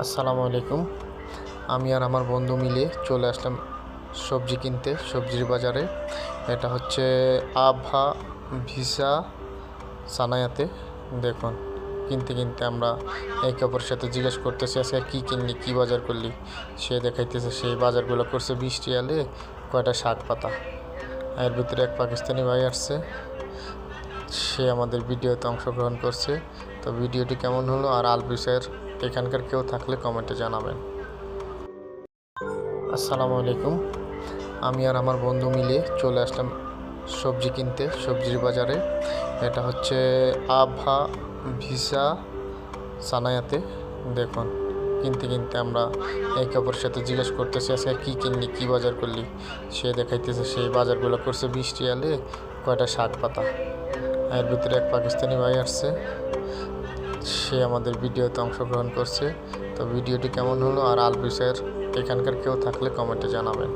আসসালামু আলাইকুম। আমি আর আমার বন্ধু মিলে চলে আসলাম সবজি কিনতে সবজির বাজারে। এটা হচ্ছে আভা ভিসা সানায়াতে। দেখুন, কিনতে কিনতে আমরা একে অপরের সাথে জিজ্ঞেস করতেছি আজকে কী কিনলি, কী বাজার করলি। সে দেখাইতেছে সেই বাজারগুলো করছে 20 রিয়ালে কয়টা শাক পাতা। এর ভিতরে এক পাকিস্তানি ভাই আসছে, সে আমাদের ভিডিওতে অংশগ্রহণ করছে। তো ভিডিওটি কেমন হলো আর আলবিসের এখানকার কেউ থাকলে কমেন্টে জানাবেন। আসসালামু আলাইকুম। আমি আর আমার বন্ধু মিলে চলে আসলাম সবজি কিনতে সবজির বাজারে। এটা হচ্ছে আভা ভিসা সানায়াতে। দেখুন, কিনতে কিনতে আমরা একে অপরের সাথে জিজ্ঞেস করতেছি আজকে কী কিনলি, কী বাজার করলি। সে দেখাইতেছে সেই বাজারগুলো করছে 20 রিয়ালে কয়টা শাক পাতা। এর ভিতরে এক পাকিস্তানি ভাই আসছে, সে আমাদের ভিডিওতে অংশগ্রহণ করছে। তো ভিডিওটি কেমন হলো আর আলবিসের এখানকার কেউ থাকলে কমেন্টে জানাবেন।